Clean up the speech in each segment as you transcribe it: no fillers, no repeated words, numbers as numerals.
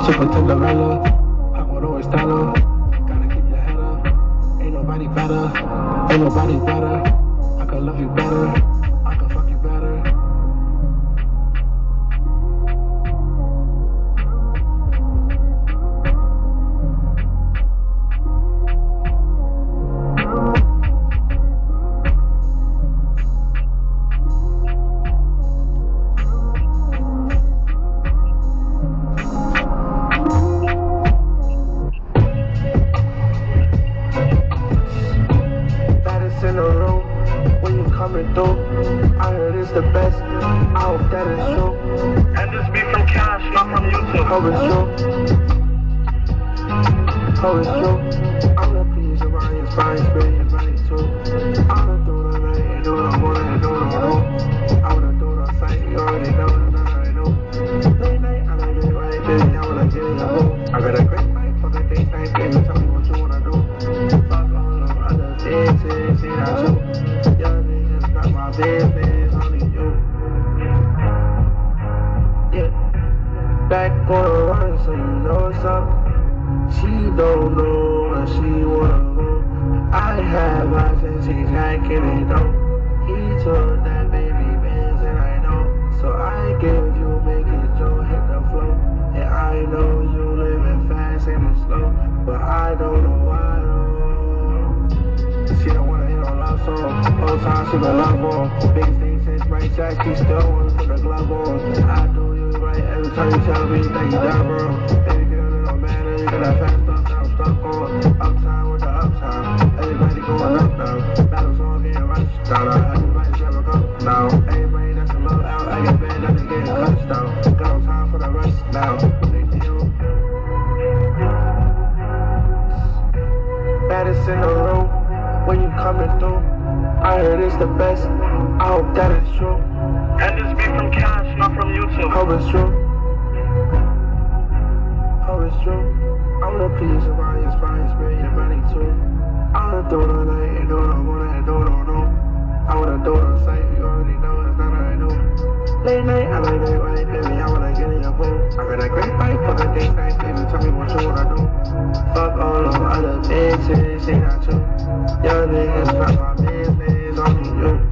Super Cinderella, Paco Estella. Gotta keep your head up. Ain't nobody better. Ain't nobody better. I could love you better. I could fuck you better. In the room when you coming through, I heard it's the best. I hope that is true. And this be from Cash, not from YouTube. Hope it's true. Hope it's true. I'm the piece of my inspiring spirit and body too. I wanna do the night and do the morning and do the room. I wanna do the sight, you already know that I know. Late night, I like it right, baby. I wanna get in your home. I got a great night, fuck a date night, baby. Tell me what you wanna do. Fuck all the other things, see that too. Young niggas not my business, only you. Yeah, back on the run, so you know what's up. She don't know where she wanna go. I have eyes and she's hacking it though. He told that baby Benz and I know. So I give you, make it Joe, hit the flow. And I know you living fast and slow, but I don't know why though. She don't wanna hit on love song. Whole time she been love on. Biggest thing since Mike Jack, she still wanna put the glove on. I do you right every time you tell me that you down wrong. Baby girl, it don't matter, you got that fast stuff that I'm stuck on. Uptime with the uptime, everybody going up now. Battles on getting rushed down, everybody's never go now. Everybody that's a little out, I get bad, nothing getting clutched down. Got no time for the rest now. Big deal. Baddest in the room when you coming through. I heard it's the best. I hope that is true. And this be from Cash, not from YouTube. Hope it's true. Hope it's true. I'm the piece of my inspiring spirit and body too. I wanna do the night and do the morning and do the room. I wanna do the sight, you already know it's not I know. Late night, I like it right, baby. I wanna get in your pool. I got a great fight for the date night, baby. Tell me what you wanna do. Fuck all the other bitches, say that too. Young niggas not my business, only you.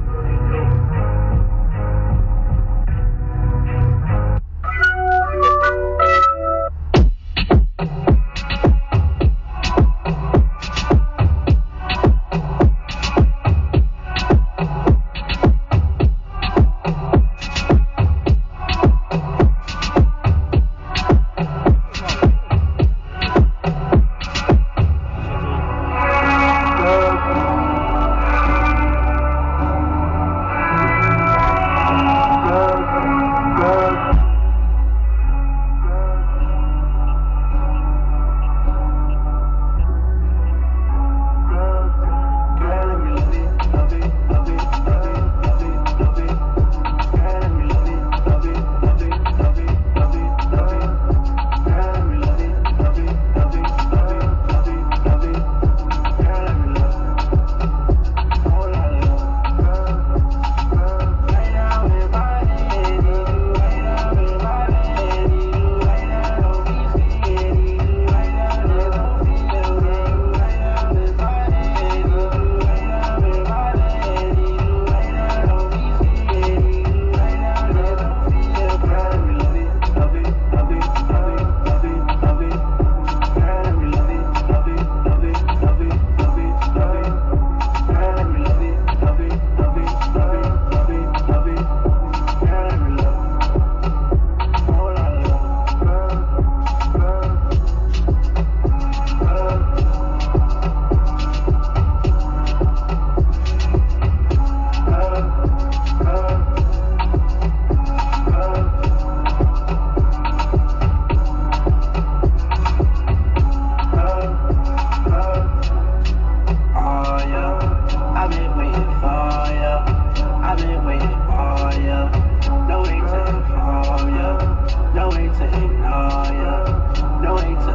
No way to ignore ya, no way to